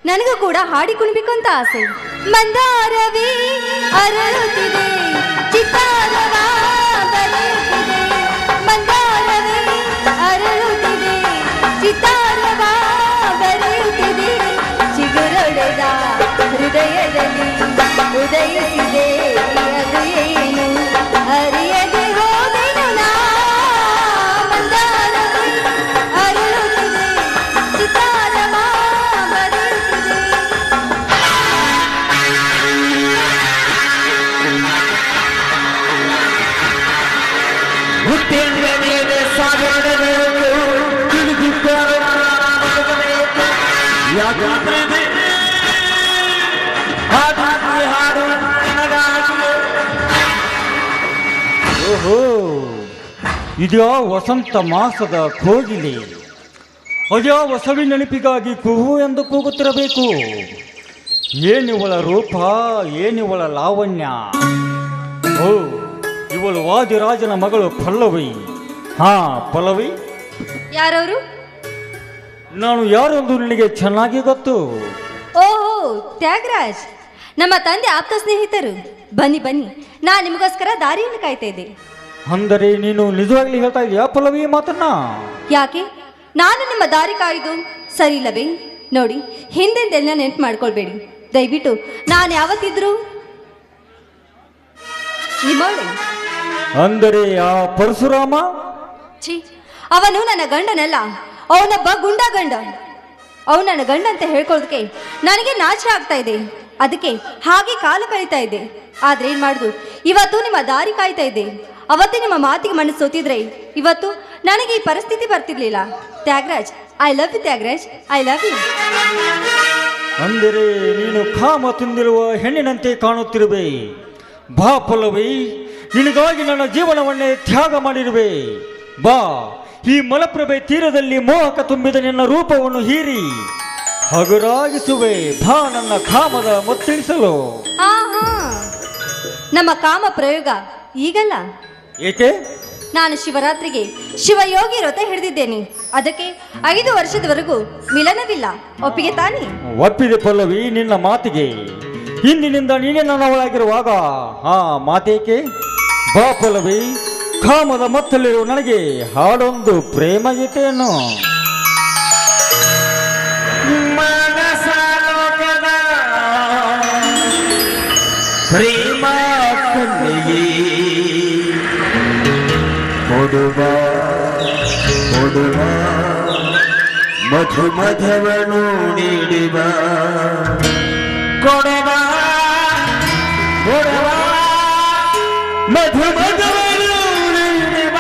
ನನಗೂ ಕೂಡ ಹಾಡಿ ಕುಣಿಬೇಕು ಅಂತ ಆಸೆ. ಮಂದಾರವೇ ಅರಳುತ್ತಿದೆ, ಚಿತ್ತಾರವ ಬರೆಯುತ್ತಿದೆ. ಮಂದಾರವೇ ಅರಳುತ್ತಿದೆ, ಚಿತ್ತಾರವ ಬರೆಯುತ್ತಿದೆ. ಚಿಗುರೊಡೆದ ಹೃದಯದಲ್ಲಿ ಉದಯಿಸಿದೆ ಅದು ಏನು ಅರಿಯದೆ ಹೋದೆನು ನಾ. ಮಂದಾರವೇ ಅರಳುತ್ತಿದೆ, ಚಿತ್ತಾರವ ಬರೆಯುತ್ತಿದೆ. ಹುಟ್ಟಿನ ಮೇಲೆ ಸಾಗರದ ಬೆಳಕು ತಿಳಿದಿದ್ದರೆ ಹಾಡು ನನಗಾಗಿ. ಓಹೋ, ಇದ್ಯಾ ವಸಂತ ಮಾಸದ ಕೋಗಿಲೆ, ಅದ್ಯಾವ ಸವಿ ನೆನಪಿಗಾಗಿ ಕುಹು ಎಂದು ಕೂಗುತ್ತಿರಬೇಕು. ಏನಿವಳ ರೂಪ, ಏನಿವಳ ಲಾವಣ್ಯ. ಓ, ಇವಳು ವಾದಿರಾಜನ ಮಗಳು ಪಲ್ಲವಿ. ಹಾ ಪಲ್ಲವಿ, ಯಾರವರು? ನಾನು ಯಾರೆಂದು ನಿನಗೆ ಚೆನ್ನಾಗಿ ಗೊತ್ತು. ಓಹೋ, ತ್ಯಾಗರಾಜ್, ನಮ್ಮ ತಂದೆ ಆಪ್ತ ಸ್ನೇಹಿತರು. ಬನ್ನಿ ಬನ್ನಿ, ನಾ ನಿಮಗೋಸ್ಕರ ದಾರಿಯನ್ನು ಕಾಯ್ತಾ ಇದ್ದೆ. ಅಂದರೆ ನೀನು ನಿಜವಾಗ್ಲಿ ಹೇಳ್ತಾ ಇದೀಯಾ ಪಲ್ಲವಿ ಮಾತನ್ನ? ಯಾಕೆ ನಾನು ನಿಮ್ಮ ದಾರಿ ಕಾಯ್ದು ಸರಿ ಇಲ್ಲವೇ? ನೋಡಿ, ಹಿಂದೆಂದೆಲ್ಲ ನೆನ್ಪು ಮಾಡ್ಕೊಳ್ಬೇಡಿ ದಯವಿಟ್ಟು. ನಾನು ಯಾವತ್ತಿದ್ರು ನಿಮ್ಮವಳೆ. ಅಂದರೆ ಆ ಪರಶುರಾಮ? ಛೀ, ಅವನು ನನ್ನ ಗಂಡನಲ್ಲ, ಅವನೊಬ್ಬ ಗುಂಡ ಗಂಡ. ಅವನು ನನ್ನ ಗಂಡ ಅಂತ ಹೇಳ್ಕೊಳ್ಳೋದಕ್ಕೆ ನನಗೆ ನಾಚಿಕೆ ಆಗ್ತಾ ಇದೆ. ಅದಕ್ಕೆ ಹಾಗೆ ಕಾಲ ಕಳೀತಾ ಇದೆ. ಆದ್ರೆ ಏನ್ ಮಾಡುದು, ಇವತ್ತು ನಿಮ್ಮ ದಾರಿ ಕಾಯ್ತಾ ಇದೆ. ಅವತ್ತೇ ನಿಮ್ಮ ಮಾತಿಗೆ ಮನಸ್ಸು ಸೋತಿದ್ರೆ ಇವತ್ತು ನನಗೆ ಈ ಪರಿಸ್ಥಿತಿ ಬರ್ತಿರ್ಲಿಲ್ಲ. Thyagaraj, I love you Thyagaraj, I love you. ಅಂದರೆ ನೀನು ಕಾಮ ತುಂಬಿರುವ ಹೆಣ್ಣಿನಂತೆ ಕಾಣುತ್ತಿರುವೆ. ಬಾ ಪಲ್ಲವಿ, ನಿನಗಾಗಿ ನನ್ನ ಜೀವನವನ್ನೇ ತ್ಯಾಗ ಮಾಡಿರುವೆ. ಬಾ, ಈ ಮಲಪ್ರಭೆ ತೀರದಲ್ಲಿ ಮೋಹಕ ತುಂಬಿದ ನಿನ್ನ ರೂಪವನ್ನು ಹೀರಿ ಹಗುರಾಗಿಸುವೆ. ಬಾ ನನ್ನ ಕಾಮದ ಮತ್ತಿಳಿಸಲು. ಆಹಾ, ನಮ್ಮ ಕಾಮ ಪ್ರಯೋಗ ಈಗಲ್ಲ. ಏಕೆ? ನಾನು ಶಿವರಾತ್ರಿಗೆ ಶಿವಯೋಗಿ ವ್ರತ ಹಿಡಿದಿದ್ದೇನೆ. ಅದಕ್ಕೆ 5 ವರ್ಷದವರೆಗೂ ಮಿಲನವಿಲ್ಲ. ಒಪ್ಪಿಗೆ ತಾನೇ? ಒಪ್ಪಿದೆ ಪಲ್ಲವಿ ನಿನ್ನ ಮಾತಿಗೆ. ಇಂದಿನಿಂದ ನೀನೇ ನನ್ನವಳಾಗಿರುವಾಗ ಆ ಮಾತೇಕೆ? ಬಾ ಪಲ್ಲವಿ, ಕಾಮದ ಮತ್ತಲ್ಲಿರುವ ನನಗೆ ಹಾಡೊಂದು ಪ್ರೇಮ ಗೀತೆಯನ್ನು. ಮನಸಾಲೋಕದ ಪ್ರೇಮ ಕಣ್ಣಿಗೆ ಕೊಡುವ ಕೊಡುವ ಮಧು ಮಧುವನ್ನು ನೀಡುವ ಕೊಡುವ ಕೊಡುವ ಮಧು ಮಧುವನ್ನು ನೀಡುವ.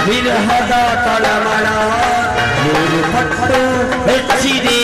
ವಿರಹದ ತಳಮಳ ನೂರು ಪಟ್ಟು ಹೆಚ್ಚಿದೆ.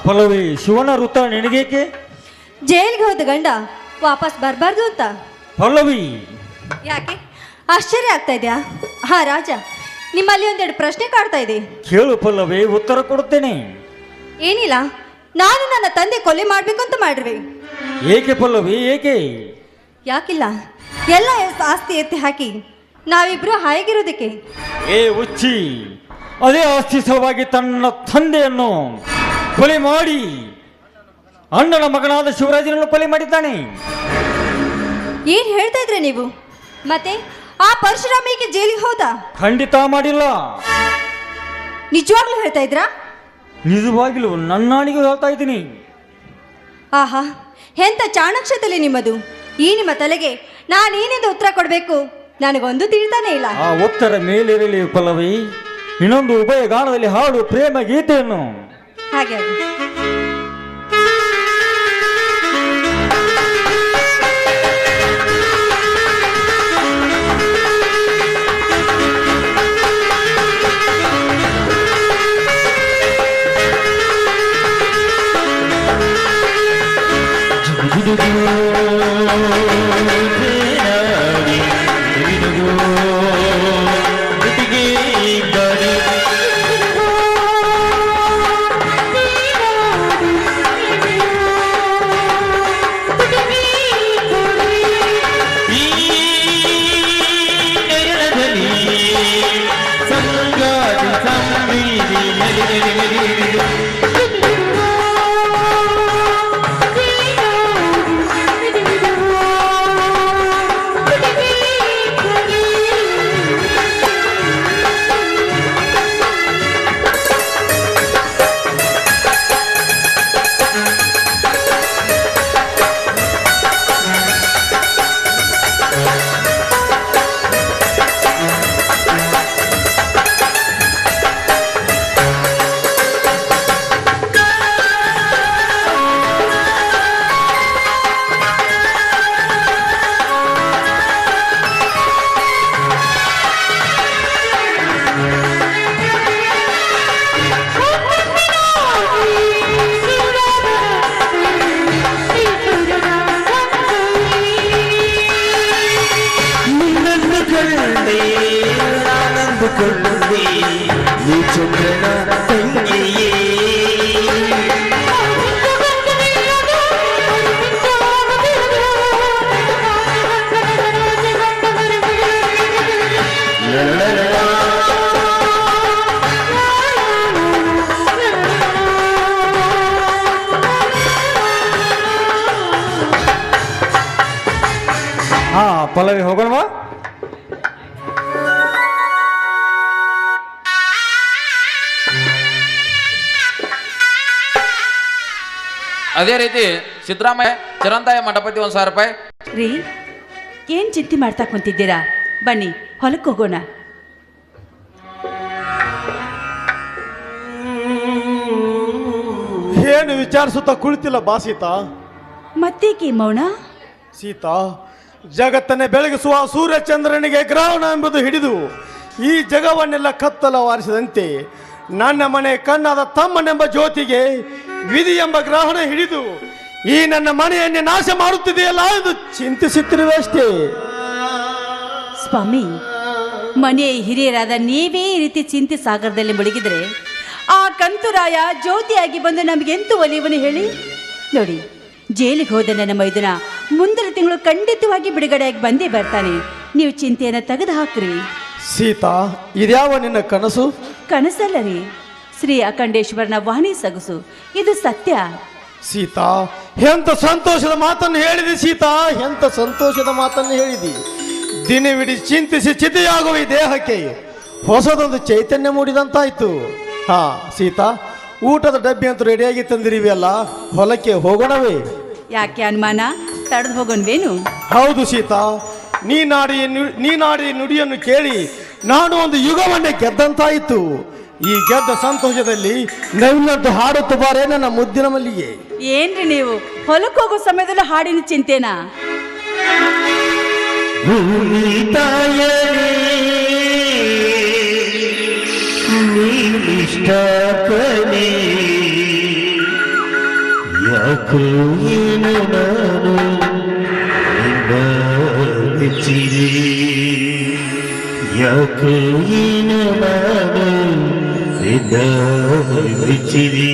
ಪಲ್ಲವಿ, ಶಿವನ ವೃತ್ತ ನಿನಗೇಕೆ? ಜೈಲ್ಗೆ ಹೋದ ಗಂಡ ವಾಪಸ್ ಬರಬಾರ್ದು ಅಂತ. ಪಲ್ಲವಿ, ಯಾಕೆ ಆಶ್ಚರ್ಯ ಆಗ್ತಾ ಇದೆಯಾ? ಹಾ ರಾಜ, ನಿಮ್ಮಲ್ಲಿ ಒಂದೆರಡು ಪ್ರಶ್ನೆ ಕಾಡ್ತಾ ಇದೆ. ಕೇಳು ಪಲ್ಲವಿ, ಉತ್ತರ ಕೊಡುತ್ತೇನೆ. ಏನಿಲ್ಲ, ನಾನು ನನ್ನ ತಂದೆ ಕೊಲೆ ಮಾಡ್ಬೇಕು ಅಂತ ಮಾಡಿರ್ವೆ. ಏಕೆ ಪಲ್ಲವಿ, ಏಕೆ? ಯಾಕಿಲ್ಲ, ಎಲ್ಲ ಆಸ್ತಿ ಎತ್ತಿ ಹಾಕಿ ನಾವಿಬ್ರು ಹಾಯಾಗಿರೋದಕ್ಕೆ. ಏ ಹುಚ್ಚಿ, ಅದೇ ಆಸ್ತಿ ಸಲುವಾಗಿ ತನ್ನ ತಂದೆಯನ್ನು ಕೊಲೆ ಮಾಡಿ ಅಣ್ಣನ ಮಗನಾದ ಶಿವರಾಜನನ್ನು ಕೊಲೆ ಮಾಡಿದ್ದಾನೆ. ಏನ್ ಹೇಳ್ತಾ ಇದ್ರೆ ನೀವು? ಮತ್ತೆ ಆ ಪರಶುರಾಮಿಗೆ ಜೈಲಿಗೆ ಹೋದ? ಖಂಡಿತ ಮಾಡಿಲ್ಲ. ನಿಜವಾಗ್ಲೂ ಹೇಳ್ತಾ ಇದ್ರಾ? ನಿಜವಾಗಿಲು ನನ್ನಾಣಿಗೂ ಹೇಳ್ತಾ ಇದ್ದೀನಿ. ಆಹಾ, ಎಂತ ಚಾಣಾಕ್ಷತಲೆ ನಿಮ್ಮದು. ಈ ನಿಮ್ಮ ತಲೆಗೆ ನಾನೇನಿಂದ ಉತ್ತರ ಕೊಡಬೇಕು ನನಗೊಂದು ತಿಳಿತಾನೆ ಇಲ್ಲ. ಆ ಉತ್ತರ ಮೇಲಿರಲಿ ಪಲ್ಲವಿ. ಇನ್ನೊಂದು ಉಭಯ ಗಾನದಲ್ಲಿ ಹಾಡು ಪ್ರೇಮ ಗೀತೆಯನ್ನು. ಹಾಗೆ ಹಾ ಪಲ್ಲವಿ, ಹೋಗೋಣವಾ? ಅದೇ ರೀತಿ ಸಿದ್ದರಾಮಯ್ಯ ಚಿರಂತಾಯ ಮಂಟಪತಿ 1,000 ರೂಪಾಯಿ. ರೀ, ಏನ್ ಚಿಂತೆ ಮಾಡ್ತಾ ಕುಂತಿದ್ದೀರಾ? ಬನ್ನಿ ಹೊಲಕ್ಕೆ ಹೋಗೋಣ. ಏನು ವಿಚಾರಿಸುತ್ತಾ ಕುಳಿತಿಲ್ಲ ಬಾ ಸೀತಾ? ಮತ್ತೇಕೆ ಮೌನ? ಸೀತಾ, ಜಗತ್ತನ್ನೇ ಬೆಳಗಿಸುವ ಸೂರ್ಯಚಂದ್ರನಿಗೆ ಗ್ರಹಣ ಎಂಬುದು ಹಿಡಿದು ಈ ಜಗವನ್ನೆಲ್ಲ ಕತ್ತಲವಾರಿಸಿದಂತೆ ನನ್ನ ಮನೆ ಕಣ್ಣಾದ ತಮ್ಮನೆಂಬ ಜ್ಯೋತಿಗೆ ವಿಧಿ ಎಂಬ ಗ್ರಹಣ ಹಿಡಿದು ಈ ನನ್ನ ಮನೆಯನ್ನೇ ನಾಶ ಮಾಡುತ್ತಿದೆಯಲ್ಲ ಎಂದು ಚಿಂತಿಸುತ್ತಿರುವೆ ಅಷ್ಟೇ. ಸ್ವಾಮಿ, ಮನೆಯ ಹಿರಿಯರಾದ ನೀವೇ ಈ ರೀತಿ ಚಿಂತೆ ಸಾಗರದಲ್ಲಿ ಮುಳುಗಿದ್ರೆ ಆ ಕಂತುರಾಯ ಜ್ಯೋತಿಯಾಗಿ ಬಂದು ನಮಗೆಂತೂ ಒಲಿಯುವನು ಹೇಳಿ? ನೋಡಿ, ಜೈಲಿಗೆ ಹೋದ ನನ್ನ ಮೈದುನ ಮುಂದಿನ ತಿಂಗಳು ಖಂಡಿತವಾಗಿ ಬಿಡುಗಡೆಯಾಗಿ ಬಂದೇ ಬರ್ತಾನೆ. ನೀವು ಚಿಂತೆಯನ್ನು ತೆಗೆದು ಹಾಕ್ರಿ. ಸೀತಾ, ಇದ್ಯಾವ ನಿನ್ನ ಕನಸು? ಕನಸಲ್ಲ ರೀ, ಶ್ರೀ ಅಖಂಡೇಶ್ವರನ ವಾಣಿ ಸೊಗಸು. ಇದು ಸತ್ಯ. ಸೀತಾ, ಎಂತ ಸಂತೋಷದ ಮಾತನ್ನು ಹೇಳಿದಿ ಸೀತಾ, ಎಂತ ಸಂತೋಷದ ಮಾತನ್ನು ಹೇಳಿದಿ. ದಿನವಿಡೀ ಚಿಂತಿಸಿ ಚಿತೆಯಾಗುವ ಈ ದೇಹಕ್ಕೆ ಹೊಸದೊಂದು ಚೈತನ್ಯ ಮೂಡಿದಂತಾಯ್ತು. ಹಾ ಸೀತಾ, ಊಟದ ಡಬ್ಬಿ ಅಂತೂ ರೆಡಿಯಾಗಿ ತಂದಿರಿವಿ ಅಲ್ಲ, ಹೊಲಕ್ಕೆ ಹೋಗೋಣವೇ? ಯಾಕೆ ಅನುಮಾನ? ತಡೆದು ಹೋಗೋಣವೇನು? ಹೌದು ಸೀತಾ, ನೀನಾಡಿ ನುಡಿಯನ್ನು ಕೇಳಿ ನಾನು ಒಂದು ಯುಗವನ್ನೇ ಗೆದ್ದಂತಾಯಿತು. ಈ ಗೆದ್ದ ಸಂತೋಷದಲ್ಲಿ ನವಿಲಂತೂ ಹಾಡುತ್ತ ಬಾರೇ ನನ್ನ ಮುದ್ದಿನ ಮಲ್ಲಿಗೆ. ಏನ್ರಿ ನೀವು ಹೊಲಕ್ಕೆ ಹೋಗೋ ಸಮಯದಲ್ಲಿ ಹಾಡಿನ ಚಿಂತೆನಾ? ಯಾಕೋ ಏನು ನಾನು ನಿನ್ನ ಮೆಚ್ಚಿದೆ ಯಾಕೋ ಏನು ನಾನು ನಿನ್ನ ಮೆಚ್ಚಿದೆ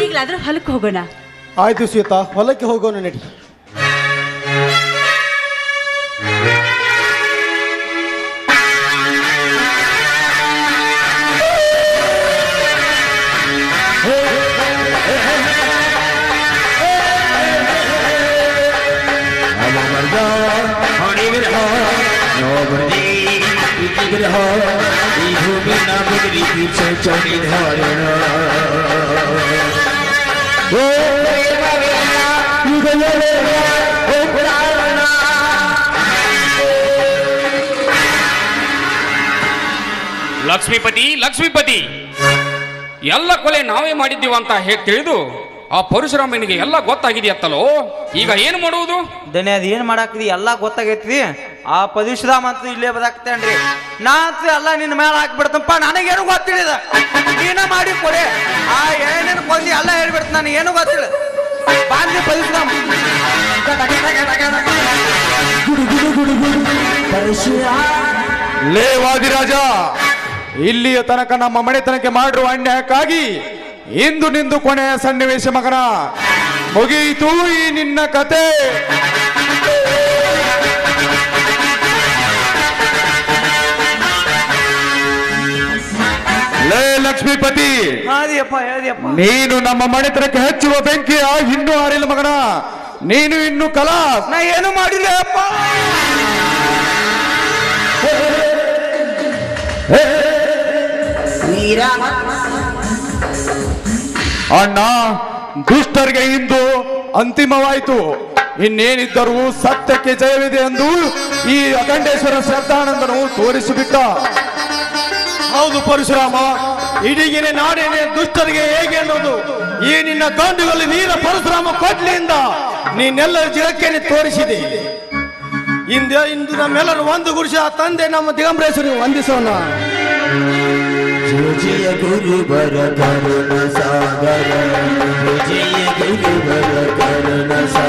ಈಗಲಾದ್ರೂ ಹೊಲಕ್ಕೆ ಹೋಗೋಣ. ಆಯ್ತು ಸೀತಾ, ಹೊಲಕ್ಕೆ ಹೋಗೋಣ ನಡಿ. ಲಕ್ಷ್ಮೀಪತಿ ಲಕ್ಷ್ಮೀಪತಿ, ಎಲ್ಲ ಕೊಲೆ ನಾವೇ ಮಾಡಿದ್ದೀವ ಅಂತ ತಿಳಿದು ಆ ಪರಶುರಾಮನಿಗೆ ಎಲ್ಲ ಗೊತ್ತಾಗಿದೆಯತ್ತಲೋ, ಈಗ ಏನು ಮಾಡುವುದು? ದನಿ ಅದು ಏನು ಮಾಡಾಕ್ತಿ ಎಲ್ಲ ಗೊತ್ತಾಗೈತಿ. ಆ ಪರಶುರಾಮ ಅಂತ ಇಲ್ಲೇ ಬದಾಕ್ತೇನ್ರಿ. ನಾ ಅಂತ ಎಲ್ಲ ನಿನ್ನ ಮೇಲೆ ಹಾಕ್ಬಿಡ್ತಪ್ಪ. ನನಗೇನು ಗೊತ್ತಿಳಿದ, ನೀನ ಮಾಡಿ ಕೊಡೆ. ಆ ಏನೇನು ಕೊಂದಿ ಎಲ್ಲ ಹೇಳ್ಬಿಡ್ತ, ನನಗೆ ಏನು ಗೊತ್ತಿಲ್ಲ. ಬಾಂಧಿ ಪರಶುರಾಮ ಲೇ ವಾದಿರಾಜ, ಇಲ್ಲಿಯ ತನಕ ನಮ್ಮ ಮನೆತನಕ್ಕೆ ಮಾಡಿರುವ ಅನ್ಯಾಯಕ್ಕಾಗಿ ಇಂದು ನಿಂದು ಕೊನೆಯ ಸನ್ನಿವೇಶ ಮಗನ. ಮುಗಿಯಿತು ಈ ನಿನ್ನ ಕತೆ. ಲೇ ಲಕ್ಷ್ಮೀಪತಿ, ನೀನು ನಮ್ಮ ಮನೆತನಕ್ಕೆ ಹಚ್ಚುವ ಬೆಂಕಿಯ ಇನ್ನೂ ಆರಿಲ್ಲ ಮಗನ. ನೀನು ಇನ್ನು ಕಲಾಸ್. ನಾ ಏನು ಮಾಡಿಲ್ಲ ಅಪ್ಪ. ಅಣ್ಣ, ದುಷ್ಟರಿಗೆ ಇಂದು ಅಂತಿಮವಾಯಿತು. ಇನ್ನೇನಿದ್ದರೂ ಸತ್ಯಕ್ಕೆ ಜಯವಿದೆ ಎಂದು ಈ ಅಖಂಡೇಶ್ವರ ಶ್ರದ್ಧಾನಂದನು ತೋರಿಸಿಬಿಟ್ಟ. ಹೌದು ಪರಶುರಾಮ, ಇಡೀಗಿನ ನಾಡೇನೆ ದುಷ್ಟರಿಗೆ ಹೇಗೆ ಅನ್ನೋದು ಈ ನಿನ್ನ ಗಂಡುಗಳಲ್ಲಿ ವೀರ ಪರಶುರಾಮ ಕೊಡ್ಲಿಯಿಂದ ನೀನೆಲ್ಲರ ಜಗಕ್ಕೆ ತೋರಿಸಿದೆ. ಇಂದು ನಮ್ಮೆಲ್ಲರೂ ಒಂದು ಗುರುಷ ತಂದೆ ನಮ್ಮ ದಿಗಂಬರೇಶ್ವರಿ ವಂದಿಸೋಣ. ಜಯ ಗುರುಬರ ಕರುಣ ಸಾಗರ, ಜಯ ಗುರುಬರ ಕರುಣ ಸಾಗರ.